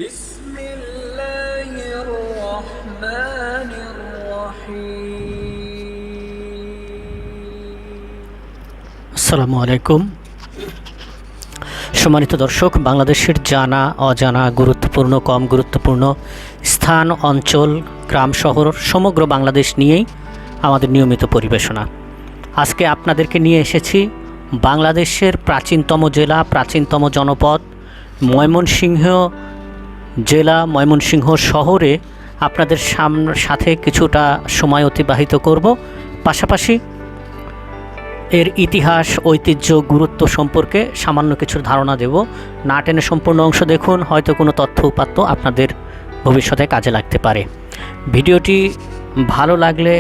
بسم الله الرحمن الرحيم আসসালামু আলাইকুম। সম্মানিত দর্শক, বাংলাদেশের জানা অজানা গুরুত্বপূর্ণ কম গুরুত্বপূর্ণ স্থান, অঞ্চল, গ্রাম, শহর সমগ্র বাংলাদেশ নিয়েই আমাদের নিয়মিত পরিবেশনা। আজকে আপনাদেরকে নিয়ে এসেছি বাংলাদেশের প্রাচীনতম জেলা, প্রাচীনতম জনপদ ময়মনসিংহ জেলা, ময়মনসিংহ শহরে আপনাদের সাথে কিছুটা সময় অতিবাহিত করব। পাশাপাশি এর ইতিহাস, ঐতিহ্য, গুরুত্ব সম্পর্কে সামান্য কিছু ধারণা দেব। না টেনে সম্পূর্ণ অংশ দেখুন, হয়তো কোনো তথ্য উপাত্ত আপনাদের ভবিষ্যতে কাজে লাগতে পারে। ভিডিওটি ভালো লাগলে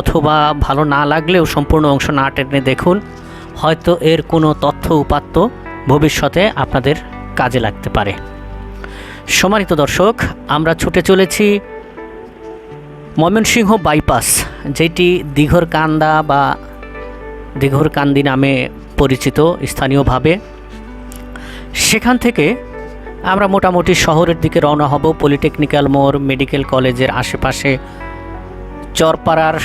অথবা ভালো না লাগলেও সম্পূর্ণ অংশ না টেনে দেখুন, হয়তো এর কোনো তথ্য উপাত্ত ভবিষ্যতে আপনাদের কাজে লাগতে পারে। সম্মানিত দর্শক, আমরা ছুটে চলেছি ময়মনসিংহ বাইপাস, যেটি দিঘরকান্দা বা দিঘরকান্দি নামে পরিচিত স্থানীয়ভাবে। সেখান থেকে আমরা মোটামুটি শহরের দিকে রওনা হব। পলিটেকনিক্যাল মোড়, মেডিকেল কলেজের আশেপাশে চরপাড়ার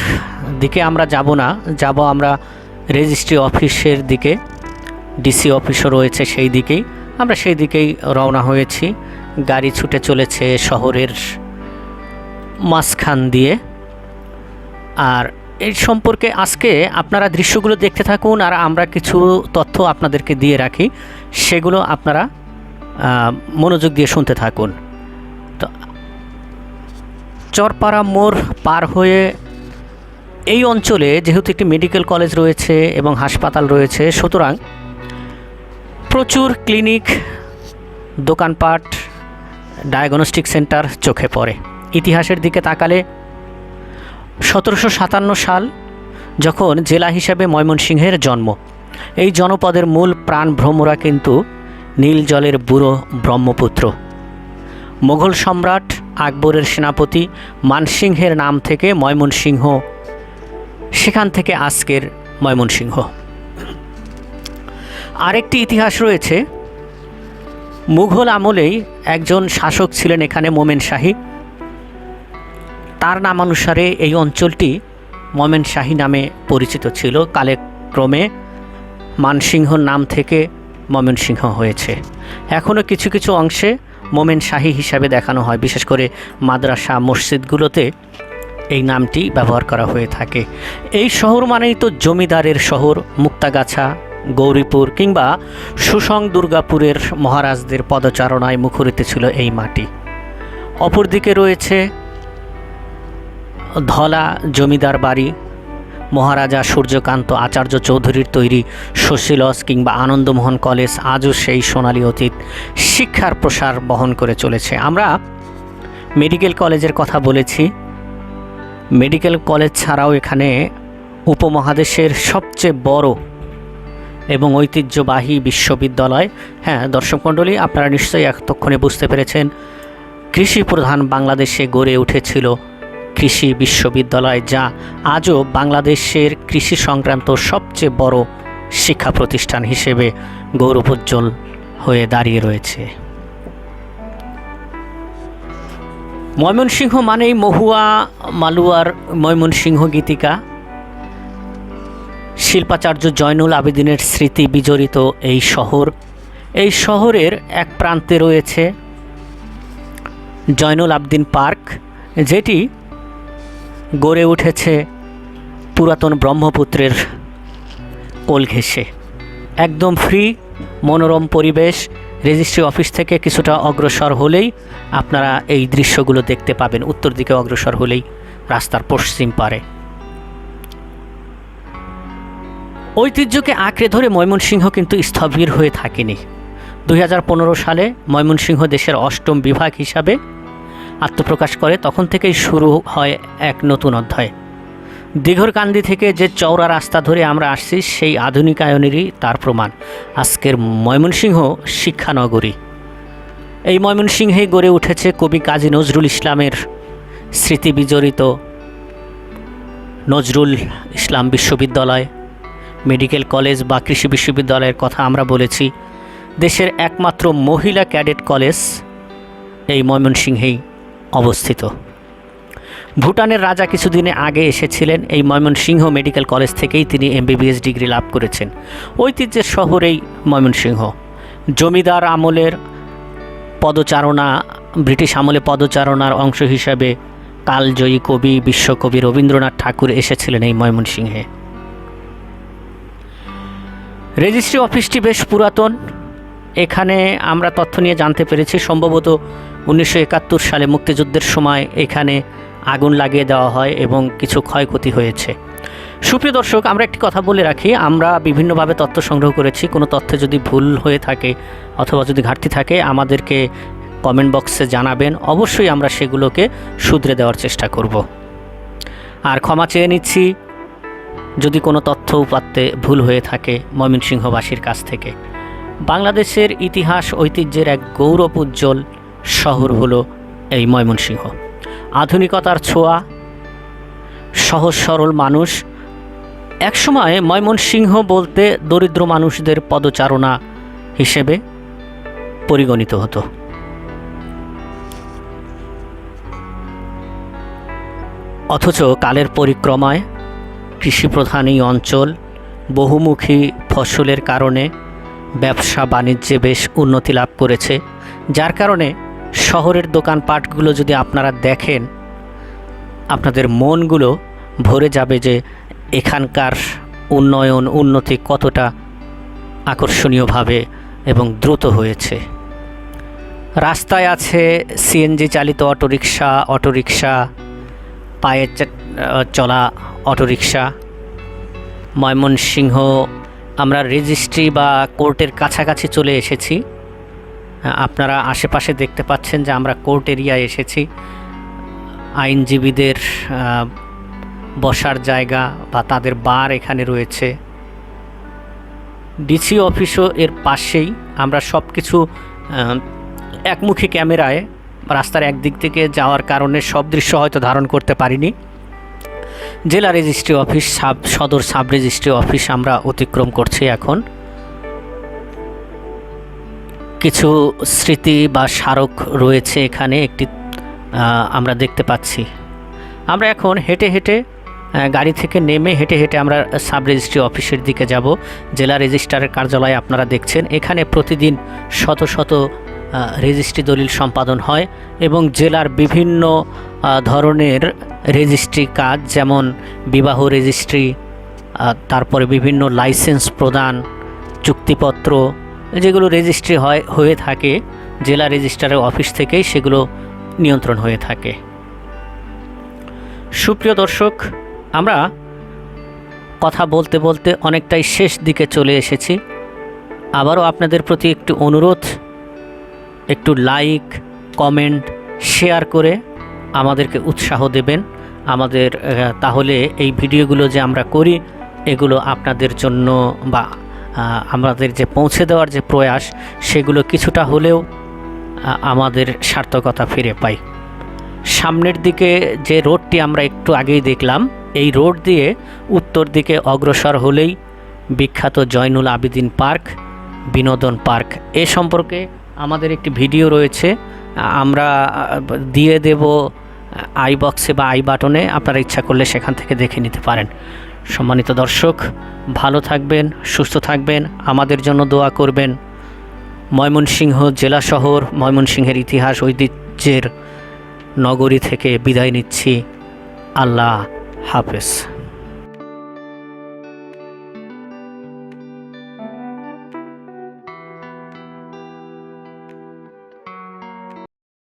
দিকে আমরা যাব না, যাব আমরা রেজিস্ট্রি অফিসের দিকে। ডিসি অফিসও রয়েছে সেই দিকেই, আমরা সেই দিকেই রওনা হয়েছি। গাড়ি ছুটে চলেছে শহরের মাঝখান দিয়ে। আর এই সম্পর্কে আজকে আপনারা দৃশ্যগুলো দেখতে থাকুন, আর আমরা কিছু তথ্য আপনাদেরকে দিয়ে রাখি, সেগুলো আপনারা মনোযোগ দিয়ে শুনতে থাকুন। তো চরপাড়া মোড় পার হয়ে এই অঞ্চলে যেহেতু একটি মেডিকেল কলেজ রয়েছে এবং হাসপাতাল রয়েছে, সুতরাং প্রচুর ক্লিনিক, দোকানপাট, ডায়াগনস্টিক সেন্টার চোখে পড়ে। ইতিহাসের দিকে তাকালে 1757 সাল যখন জেলা হিসাবে ময়মনসিংহের জন্ম। এই জনপদের মূল প্রাণ ভ্রমরা কিন্তু নীল জলের বুড়ো ব্রহ্মপুত্র। মোগল সম্রাট আকবরের সেনাপতি মানসিংহের নাম থেকে ময়মনসিংহ, সেখান থেকে আজকের ময়মনসিংহ। আরেকটি ইতিহাস রয়েছে, মুঘল আমলেই একজন শাসক ছিলেন এখানে, মোমেন শাহী। তার নামানুসারে এই অঞ্চলটি মোমেন শাহী নামে পরিচিত ছিল। কালক্রমে মানসিংহর নাম থেকে ময়মনসিংহ হয়েছে। এখনও কিছু কিছু অংশে মোমেন শাহী হিসাবে দেখানো হয়, বিশেষ করে মাদ্রাসা, মসজিদগুলোতে এই নামটি ব্যবহার করা হয়ে থাকে। এই শহর মানেই তো জমিদারের শহর। মুক্তাগাছা, গৌরীপুর কিংবা সুসং দুর্গাপুরের মহারাজদের পদচারণায় মুখরিত ছিল এই মাটি। অপরদিকে রয়েছে ধলা জমিদার বাড়ি, মহারাজা সূর্যকান্ত আচার্য চৌধুরীর তৈরি শশীলজ কিংবা আনন্দমোহন কলেজ আজও সেই সোনালী অতীত শিক্ষার প্রসার বহন করে চলেছে। আমরা মেডিকেল কলেজের কথা বলেছি। মেডিকেল কলেজ ছাড়াও এখানে উপমহাদেশের সবচেয়ে বড় এবং ঐতিহ্যবাহী বিশ্ববিদ্যালয়। হ্যাঁ দর্শক মণ্ডলী, আপনারা নিশ্চয়ই এতক্ষণে বুঝতে পেরেছেন, কৃষি প্রধান বাংলাদেশে গড়ে উঠেছিল কৃষি বিশ্ববিদ্যালয়, যা আজও বাংলাদেশের কৃষি সংক্রান্ত সবচেয়ে বড় শিক্ষা প্রতিষ্ঠান হিসেবে গৌরবোজ্জ্বল হয়ে দাঁড়িয়ে রয়েছে। ময়মনসিংহ মানেই মহুয়া মালুয়ার ময়মনসিংহ গীতিকা। শিল্পাচার্য জয়নুল আবেদিনের স্মৃতি বিজড়িত এই শহর। এই শহরের এক প্রান্তে রয়েছে জয়নুল আবেদিন পার্ক, যেটি গড়ে উঠেছে পুরাতন ব্রহ্মপুত্রের কোল ঘেঁষে। একদম ফ্রি, মনোরম পরিবেশ। রেজিস্ট্রি অফিস থেকে কিছুটা অগ্রসর হলেই আপনারা এই দৃশ্যগুলো দেখতে পাবেন। উত্তর দিকে অগ্রসর হলেই রাস্তার পশ্চিম পারে। ঐতিহ্যকে আঁকড়ে ধরে ময়মনসিংহ কিন্তু স্থবির হয়ে থাকেনি। 2015 সালে ময়মনসিংহ দেশের 8ম বিভাগ হিসাবে আত্মপ্রকাশ করে। তখন থেকেই শুরু হয় এক নতুন অধ্যায়। দিঘরকান্দি থেকে যে চওড়া রাস্তা ধরে আমরা আসছি, সেই আধুনিকায়নেরই তার প্রমাণ। আজকের ময়মনসিংহ শিক্ষানগরী। এই ময়মনসিংহেই গড়ে উঠেছে কবি কাজী নজরুল ইসলামের স্মৃতি বিজড়িত নজরুল ইসলাম বিশ্ববিদ্যালয়, মেডিকেল কলেজ বা কৃষি বিশ্ববিদ্যালয়ের কথা আমরা বলেছি। দেশের একমাত্র মহিলা ক্যাডেট কলেজ এই ময়মনসিংহেই অবস্থিত। ভুটানের রাজা কিছুদিন আগে এসেছিলেন, এই ময়মনসিংহ মেডিকেল কলেজ থেকেই তিনি MBBS ডিগ্রি লাভ করেছেন। ঐতিহ্যের শহরেই ময়মনসিংহ। জমিদার আমলের পদচারণা, ব্রিটিশ আমলে পদচারণার অংশ হিসাবে কালজয়ী কবি, বিশ্বকবি রবীন্দ্রনাথ ঠাকুর এসেছিলেন এই ময়মনসিংহে। রেজিস্ট্রি অফিসটি বেশ পুরাতন। এখানে আমরা তথ্য নিয়ে জানতে পেরেছি সম্ভবত 1971 সালে মুক্তিযুদ্ধের সময় এখানে আগুন লাগিয়ে দেওয়া হয় এবং কিছু ক্ষয়ক্ষতি হয়েছে। সুপ্রিয় দর্শক, আমরা একটি কথা বলে রাখি, আমরা বিভিন্নভাবে তথ্য সংগ্রহ করেছি। কোনো তথ্যে যদি ভুল হয়ে থাকে অথবা যদি ঘাটতি থাকে আমাদেরকে কমেন্ট বক্সে জানাবেন, অবশ্যই আমরা সেগুলোকে শুধরে দেওয়ার চেষ্টা করব। আর ক্ষমা চেয়ে নিচ্ছি যদি কোনো তথ্য উপাত্তে ভুল হয়ে থাকে ময়মনসিংহবাসীর কাছ থেকে। বাংলাদেশের ইতিহাস ঐতিহ্যের এক গৌরব উজ্জ্বল শহর হলো এই ময়মনসিংহ। আধুনিকতার ছোঁয়া, সহজ সরল মানুষ। একসময় ময়মনসিংহ বলতে দরিদ্র মানুষদের পদচারণা হিসেবে পরিগণিত হতো। অথচ কালের পরিক্রমায় কৃষিপ্রধান এই অঞ্চল বহুমুখী ফসলের কারণে ব্যবসা বাণিজ্যে বেশ উন্নতি লাভ করেছে, যার কারণে শহরের দোকানপাটগুলো যদি আপনারা দেখেন আপনাদের মনগুলো ভরে যাবে যে এখানকার উন্নয়ন উন্নতি কতটা আকর্ষণীয়ভাবে এবং দ্রুত হয়েছে। রাস্তায় আছে CNG চালিত অটোরিকশা, পায়ে চলা অটোরিকশা। ময়মনসিংহ আমরা রেজিস্ট্রি বা কোর্টের কাছাকাছি চলে এসেছি। আপনারা আশেপাশে দেখতে পাচ্ছেন যে আমরা কোর্ট এরিয়ায় এসেছি। আইনজীবীদের বসার জায়গা বা তাদের বার এখানে রয়েছে। ডিসি অফিসও এর পাশেই। আমরা সব কিছু একমুখী ক্যামেরায় রাস্তার একদিক থেকে যাওয়ার কারণে সব দৃশ্য হয়তো ধারণ করতে পারিনি। জেলা রেজিস্ট্রি অফিস, সদর সাব রেজিস্ট্রি অফিস আমরা অতিক্রম করছি এখন। কিছু স্মৃতি বা স্মারক রয়েছে এখানে একটি আমরা দেখতে পাচ্ছি। আমরা এখন হেঁটে হেঁটে গাড়ি থেকে নেমে হেঁটে হেঁটে আমরা সাব রেজিস্ট্রি অফিসের দিকে যাব। জেলা রেজিস্ট্রারের কার্যালয় আপনারা দেখছেন, এখানে প্রতিদিন শত শত রেজিস্ট্রি দলিল সম্পাদন হয় এবং জেলার বিভিন্ন ধরনের রেজিস্ট্রি কাজ, যেমন বিবাহ রেজিস্ট্রি, তারপরে বিভিন্ন লাইসেন্স প্রদান, চুক্তিপত্র, যেগুলো রেজিস্ট্রি হয়ে থাকে জেলা রেজিস্ট্রারের অফিস থেকেই সেগুলো নিয়ন্ত্রণ হয়ে থাকে। সুপ্রিয় দর্শক, আমরা কথা বলতে বলতে অনেকটাই শেষ দিকে চলে এসেছি। আবারও আপনাদের প্রতি একটু অনুরোধ, একটু লাইক, কমেন্ট, শেয়ার করে আমাদেরকে উৎসাহ দেবেন। তাহলে এই ভিডিওগুলো যে আমরা করি এগুলো আপনাদের জন্য বা আমাদের যে পৌঁছে দেওয়ার যে প্রয়াস সেগুলো কিছুটা হলেও আমাদের সার্থকতা ফিরে পাই। সামনের দিকে যে রোডটি আমরা একটু আগেই দেখলাম, এই রোড দিয়ে উত্তর দিকে অগ্রসর হলেই বিখ্যাত জয়নুল আবেদিন পার্ক, বিনোদন পার্ক। এ সম্পর্কে আমাদের একটি ভিডিও রয়েছে, আমরা দিয়ে দেব আই বক্সে বা আই বাটনে, আপনারা ইচ্ছা করলে সেখান থেকে দেখে নিতে পারেন। সম্মানিত দর্শক, ভালো থাকবেন, সুস্থ থাকবেন, আমাদের জন্য দোয়া করবেন। ময়মনসিংহ জেলা শহর, ময়মনসিংহের ইতিহাস ঐতিহ্যের নগরী থেকে বিদায় নিচ্ছি। আল্লাহ হাফেজ।